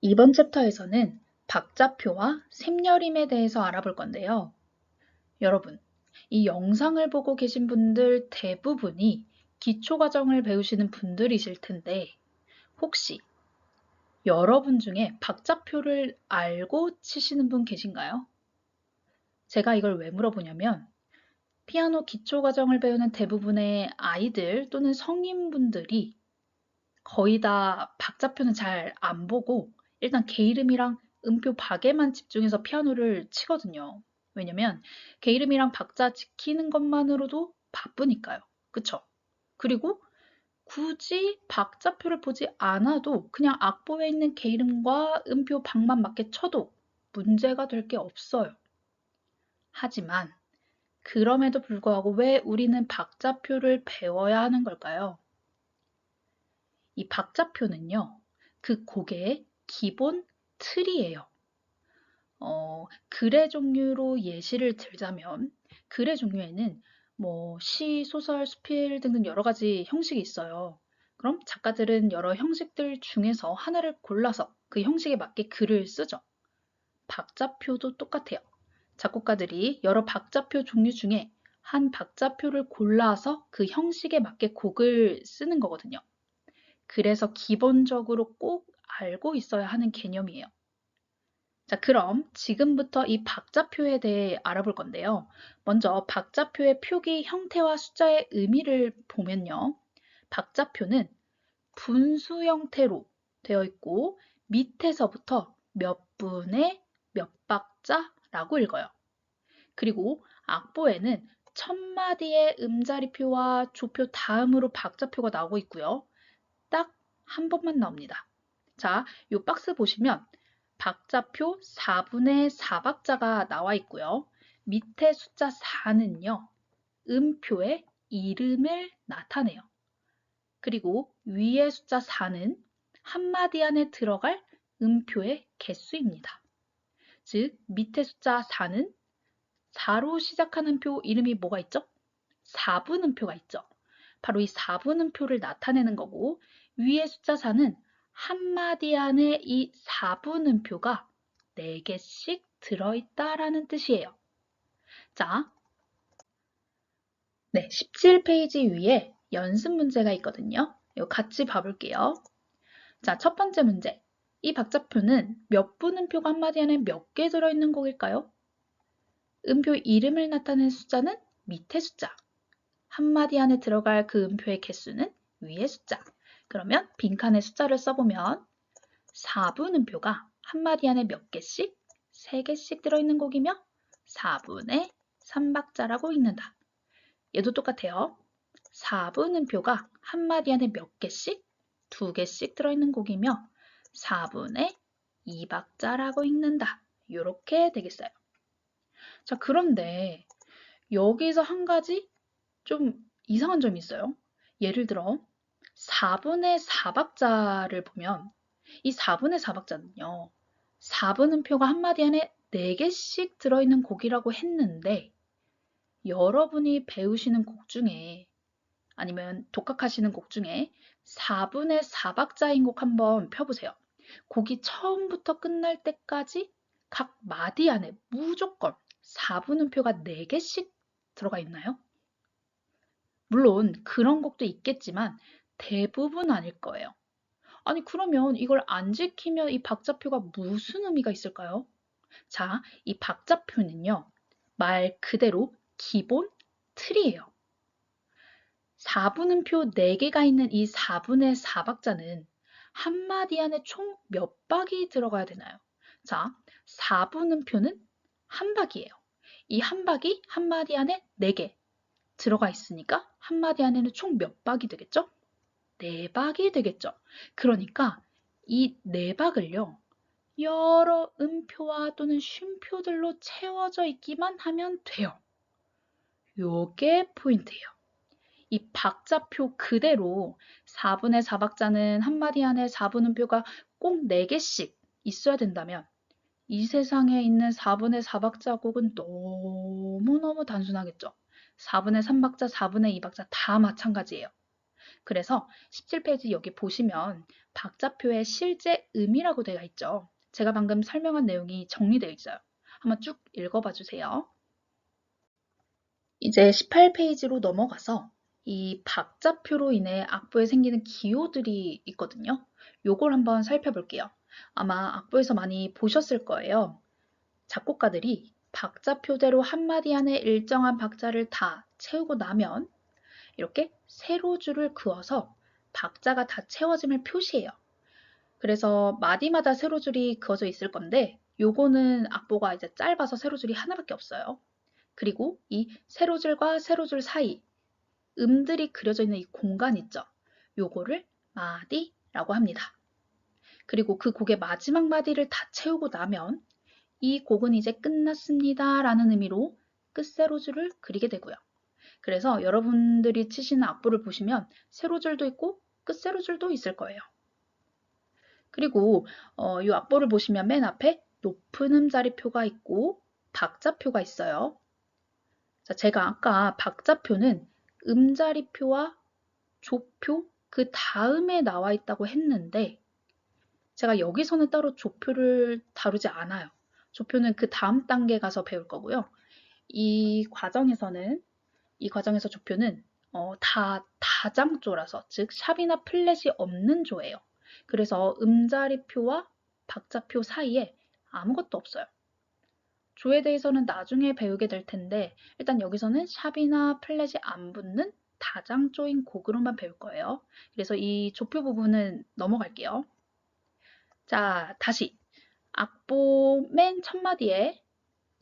이번 챕터에서는 박자표와 샘여림에 대해서 알아볼 건데요. 여러분, 이 영상을 보고 계신 분들 대부분이 기초과정을 배우시는 분들이실 텐데 혹시 여러분 중에 박자표를 알고 치시는 분 계신가요? 제가 이걸 왜 물어보냐면 피아노 기초과정을 배우는 대부분의 아이들 또는 성인분들이 거의 다 박자표는 잘 안 보고 일단 개 이름이랑 음표 박에만 집중해서 피아노를 치거든요. 왜냐면 개 이름이랑 박자 지키는 것만으로도 바쁘니까요. 그쵸? 그리고 굳이 박자표를 보지 않아도 그냥 악보에 있는 개 이름과 음표 박만 맞게 쳐도 문제가 될 게 없어요. 하지만 그럼에도 불구하고 왜 우리는 박자표를 배워야 하는 걸까요? 이 박자표는요, 그 곡의 기본 틀이에요. 글의 종류로 예시를 들자면, 글의 종류에는 뭐 시, 소설, 수필 등등 여러 가지 형식이 있어요. 그럼 작가들은 여러 형식들 중에서 하나를 골라서 그 형식에 맞게 글을 쓰죠. 박자표도 똑같아요. 작곡가들이 여러 박자표 종류 중에 한 박자표를 골라서 그 형식에 맞게 곡을 쓰는 거거든요. 그래서 기본적으로 꼭 알고 있어야 하는 개념이에요. 자, 그럼 지금부터 이 박자표에 대해 알아볼 건데요. 먼저 박자표의 표기 형태와 숫자의 의미를 보면요. 박자표는 분수 형태로 되어 있고 밑에서부터 몇 분의 몇 박자라고 읽어요. 그리고 악보에는 첫 마디의 음자리표와 조표 다음으로 박자표가 나오고 있고요. 딱 한 번만 나옵니다. 자, 이 박스 보시면 박자표 4분의 4박자가 나와 있고요. 밑에 숫자 4는요. 음표의 이름을 나타내요. 그리고 위에 숫자 4는 한마디 안에 들어갈 음표의 개수입니다. 즉, 밑에 숫자 4는 4로 시작하는 표 이름이 뭐가 있죠? 4분음표가 있죠. 바로 이 4분음표를 나타내는 거고 위에 숫자 4는 한마디 안에 이 4분음표가 4개씩 들어있다라는 뜻이에요. 자, 네, 17페이지 위에 연습 문제가 있거든요. 이거 같이 봐볼게요. 자, 첫 번째 문제. 이 박자표는 몇 분음표가 한마디 안에 몇 개 들어있는 곡일까요? 음표 이름을 나타내는 숫자는 밑에 숫자. 한마디 안에 들어갈 그 음표의 개수는 위의 숫자. 그러면 빈칸에 숫자를 써보면 4분음표가 한마디 안에 몇 개씩? 3개씩 들어있는 곡이며 4분의 3박자라고 읽는다. 얘도 똑같아요. 4분음표가 한마디 안에 몇 개씩? 2개씩 들어있는 곡이며 4분의 2박자라고 읽는다. 이렇게 되겠어요. 자, 그런데 여기서 한 가지 좀 이상한 점이 있어요. 예를 들어 4분의 4박자를 보면 이 4분의 4박자는요. 4분음표가 한마디 안에 4개씩 들어있는 곡이라고 했는데 여러분이 배우시는 곡 중에 아니면 독학하시는 곡 중에 4분의 4박자인 곡 한번 펴보세요. 곡이 처음부터 끝날 때까지 각 마디 안에 무조건 4분음표가 4개씩 들어가 있나요? 물론 그런 곡도 있겠지만 대부분 아닐 거예요. 아니 그러면 이걸 안 지키면 이 박자표가 무슨 의미가 있을까요? 자, 이 박자표는요. 말 그대로 기본 틀이에요. 4분음표 4개가 있는 이 4분의 4박자는 한마디 안에 총 몇 박이 들어가야 되나요? 자, 4분음표는 한 박이에요. 이 한 박이 한마디 안에 4개 들어가 있으니까 한마디 안에는 총 몇 박이 되겠죠? 4박이 되겠죠. 그러니까 이 4박을요. 여러 음표와 또는 쉼표들로 채워져 있기만 하면 돼요. 요게 포인트예요. 이 박자표 그대로 4분의 4박자는 한마디 안에 4분음표가 꼭 4개씩 있어야 된다면 이 세상에 있는 4분의 4박자 곡은 너무너무 단순하겠죠. 4분의 3박자, 4분의 2박자 다 마찬가지예요. 그래서 17페이지 여기 보시면 박자표의 실제 음이라고 되어 있죠. 제가 방금 설명한 내용이 정리되어 있어요. 한번 쭉 읽어봐 주세요. 이제 18페이지로 넘어가서 이 박자표로 인해 악보에 생기는 기호들이 있거든요. 요걸 한번 살펴볼게요. 아마 악보에서 많이 보셨을 거예요. 작곡가들이 박자표대로 한마디 안에 일정한 박자를 다 채우고 나면 이렇게 세로줄을 그어서 박자가 다 채워짐을 표시해요. 그래서 마디마다 세로줄이 그어져 있을 건데 요거는 악보가 이제 짧아서 세로줄이 하나밖에 없어요. 그리고 이 세로줄과 세로줄 사이 음들이 그려져 있는 이 공간 있죠. 요거를 마디라고 합니다. 그리고 그 곡의 마지막 마디를 다 채우고 나면 이 곡은 이제 끝났습니다 라는 의미로 끝세로줄을 그리게 되고요. 그래서 여러분들이 치시는 악보를 보시면 세로줄도 있고 끝세로줄도 있을 거예요. 그리고 이 악보를 보시면 맨 앞에 높은 음자리표가 있고 박자표가 있어요. 자, 제가 아까 박자표는 음자리표와 조표 그 다음에 나와 있다고 했는데 제가 여기서는 따로 조표를 다루지 않아요. 조표는 그 다음 단계 가서 배울 거고요. 이 과정에서 조표는 다 다장조라서 즉 샵이나 플랫이 없는 조예요. 그래서 음자리표와 박자표 사이에 아무것도 없어요. 조에 대해서는 나중에 배우게 될 텐데 일단 여기서는 샵이나 플랫이 안 붙는 다장조인 곡으로만 배울 거예요. 그래서 이 조표 부분은 넘어갈게요. 자, 다시 악보 맨 첫 마디에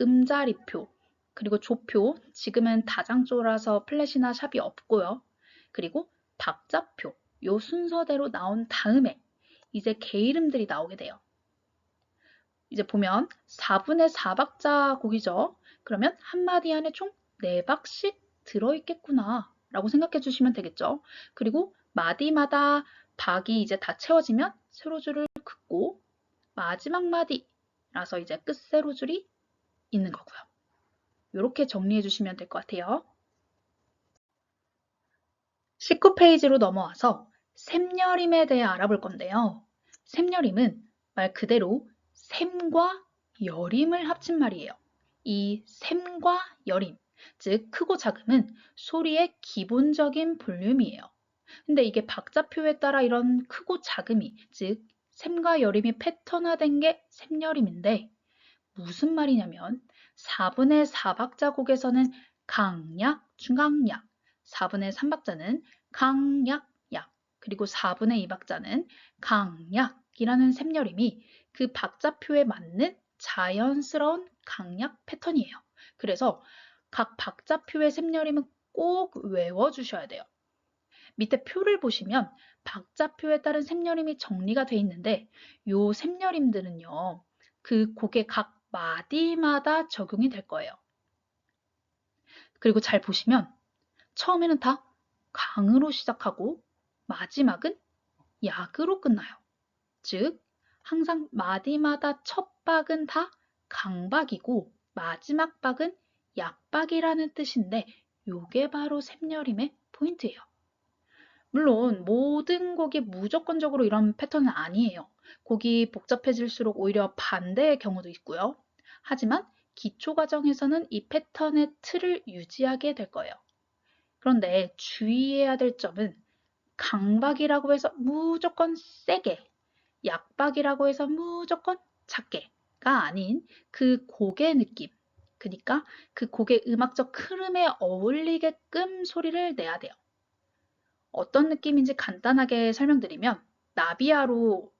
음자리표 그리고 조표, 지금은 다장조라서 플랫이나 샵이 없고요. 그리고 박자표, 요 순서대로 나온 다음에 이제 개 이름들이 나오게 돼요. 이제 보면 4분의 4박자 곡이죠. 그러면 한 마디 안에 총 4박씩 들어있겠구나 라고 생각해 주시면 되겠죠. 그리고 마디마다 박이 이제 다 채워지면 세로줄을 긋고 마지막 마디라서 이제 끝 세로줄이 있는 거고요. 이렇게 정리해 주시면 될 것 같아요. 19페이지로 넘어와서 샘여림에 대해 알아볼 건데요. 샘여림은 말 그대로 샘과 여림을 합친 말이에요. 이 샘과 여림, 즉 크고 작음은 소리의 기본적인 볼륨이에요. 근데 이게 박자표에 따라 이런 크고 작음이, 즉 샘과 여림이 패턴화된 게 샘여림인데 무슨 말이냐면 4분의 4박자 곡에서는 강약, 중강약, 4분의 3박자는 강약, 약, 그리고 4분의 2박자는 강약이라는 샘여림이 그 박자표에 맞는 자연스러운 강약 패턴이에요. 그래서 각 박자표의 샘여림은 꼭 외워주셔야 돼요. 밑에 표를 보시면 박자표에 따른 샘여림이 정리가 돼 있는데 요 샘여림들은요. 그 곡의 각 마디마다 적용이 될 거예요. 그리고 잘 보시면 처음에는 다 강으로 시작하고 마지막은 약으로 끝나요. 즉 항상 마디마다 첫 박은 다 강박이고 마지막 박은 약박이라는 뜻인데 요게 바로 샘여림의 포인트예요. 물론 모든 곡이 무조건적으로 이런 패턴은 아니에요. 곡이 복잡해질수록 오히려 반대의 경우도 있고요. 하지만 기초 과정에서는 이 패턴의 틀을 유지하게 될 거예요. 그런데 주의해야 될 점은 강박이라고 해서 무조건 세게, 약박이라고 해서 무조건 작게가 아닌 그 곡의 느낌, 그러니까 그 곡의 음악적 흐름에 어울리게끔 소리를 내야 돼요. 어떤 느낌인지 간단하게 설명드리면 나비야로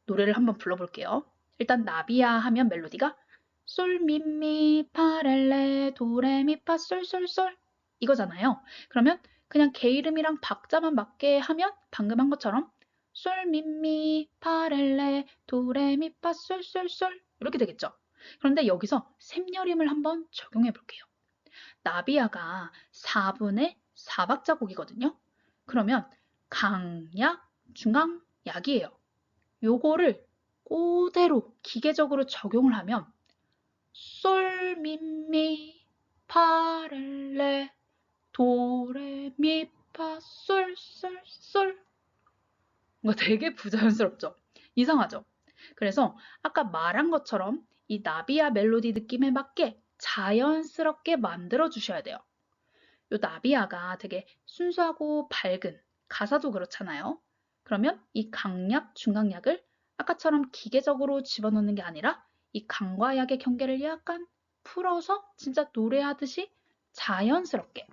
노래를 한번 불러볼게요. 일단 나비야 하면 멜로디가 솔, 미, 미, 파, 렐, 레, 도, 레, 미, 파, 솔, 솔, 솔 이거잖아요. 그러면 그냥 개 이름이랑 박자만 맞게 하면 방금 한 것처럼 솔, 미, 미, 파, 렐, 레, 도, 레, 미, 파, 솔, 솔, 솔 이렇게 되겠죠. 그런데 여기서 샘여림을 한번 적용해 볼게요. 나비야가 4분의 4박자 곡이거든요. 그러면 강약, 중강, 약이에요. 요거를 그대로 기계적으로 적용을 하면 솔, 미, 미, 파, 렐, 레, 도, 레, 미, 파, 솔, 솔, 솔. 뭔가 되게 부자연스럽죠? 이상하죠? 그래서 아까 말한 것처럼 이 나비야 멜로디 느낌에 맞게 자연스럽게 만들어 주셔야 돼요. 요 나비야가 되게 순수하고 밝은 가사도 그렇잖아요. 그러면 이 강약, 중강약을 아까처럼 기계적으로 집어넣는 게 아니라 이 강과 약의 경계를 약간 풀어서 진짜 노래하듯이 자연스럽게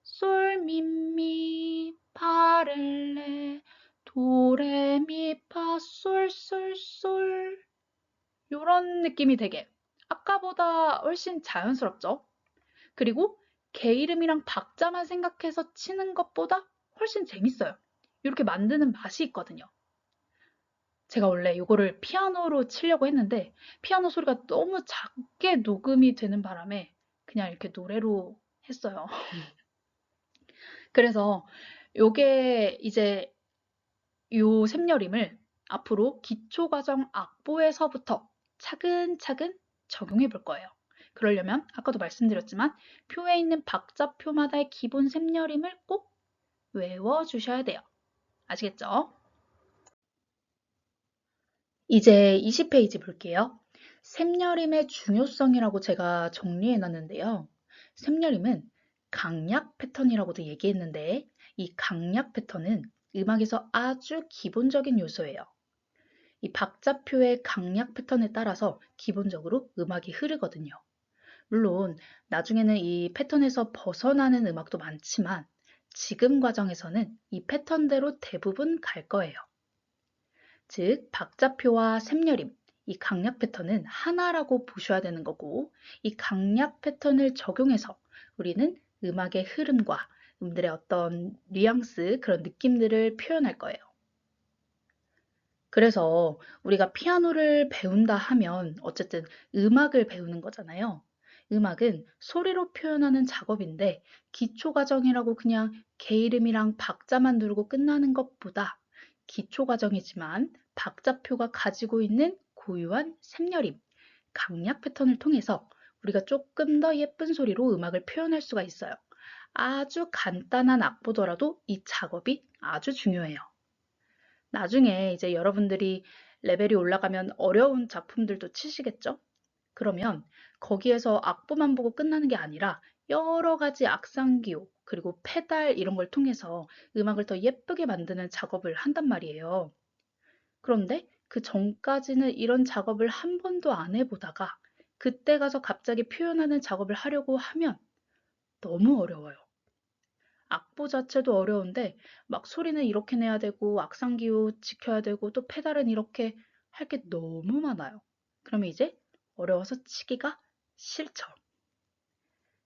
솔, 미, 미, 파렐레, 도레, 미, 파, 솔, 솔, 솔 요런 느낌이 되게 아까보다 훨씬 자연스럽죠? 그리고 개 이름이랑 박자만 생각해서 치는 것보다 훨씬 재밌어요. 이렇게 만드는 맛이 있거든요. 제가 원래 이거를 피아노로 치려고 했는데 피아노 소리가 너무 작게 녹음이 되는 바람에 그냥 이렇게 노래로 했어요. 그래서 요게 이제 요 샘여림을 앞으로 기초과정 악보에서부터 차근차근 적용해 볼 거예요. 그러려면 아까도 말씀드렸지만 표에 있는 박자표마다의 기본 샘여림을 꼭 외워주셔야 돼요. 아시겠죠? 이제 20페이지 볼게요. 샘여림의 중요성이라고 제가 정리해 놨는데요. 샘여림은 강약 패턴이라고도 얘기했는데 이 강약 패턴은 음악에서 아주 기본적인 요소예요. 이 박자표의 강약 패턴에 따라서 기본적으로 음악이 흐르거든요. 물론 나중에는 이 패턴에서 벗어나는 음악도 많지만 지금 과정에서는 이 패턴대로 대부분 갈 거예요. 즉, 박자표와 샘여림, 이 강약 패턴은 하나라고 보셔야 되는 거고 이 강약 패턴을 적용해서 우리는 음악의 흐름과 음들의 어떤 뉘앙스, 그런 느낌들을 표현할 거예요. 그래서 우리가 피아노를 배운다 하면 어쨌든 음악을 배우는 거잖아요. 음악은 소리로 표현하는 작업인데 기초 과정이라고 그냥 개 이름이랑 박자만 누르고 끝나는 것보다 기초 과정이지만 박자표가 가지고 있는 고유한 샘여림, 강약 패턴을 통해서 우리가 조금 더 예쁜 소리로 음악을 표현할 수가 있어요. 아주 간단한 악보더라도 이 작업이 아주 중요해요. 나중에 이제 여러분들이 레벨이 올라가면 어려운 작품들도 치시겠죠? 그러면 거기에서 악보만 보고 끝나는 게 아니라 여러 가지 악상기호, 그리고 페달 이런 걸 통해서 음악을 더 예쁘게 만드는 작업을 한단 말이에요. 그런데 그 전까지는 이런 작업을 한 번도 안 해보다가 그때 가서 갑자기 표현하는 작업을 하려고 하면 너무 어려워요. 악보 자체도 어려운데 막 소리는 이렇게 내야 되고 악상기호 지켜야 되고 또 페달은 이렇게 할 게 너무 많아요. 그러면 이제 어려워서 치기가 싫죠.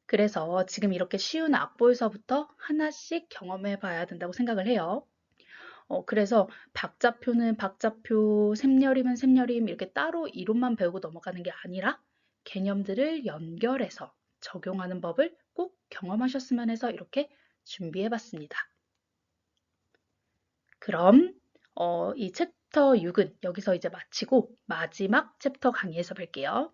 그래서 지금 이렇게 쉬운 악보에서부터 하나씩 경험해 봐야 된다고 생각을 해요. 그래서 박자표는 박자표, 샘여림은 샘여림 이렇게 따로 이론만 배우고 넘어가는 게 아니라 개념들을 연결해서 적용하는 법을 꼭 경험하셨으면 해서 이렇게 준비해 봤습니다. 그럼 이 챕터 6은 여기서 이제 마치고 마지막 챕터 강의에서 뵐게요.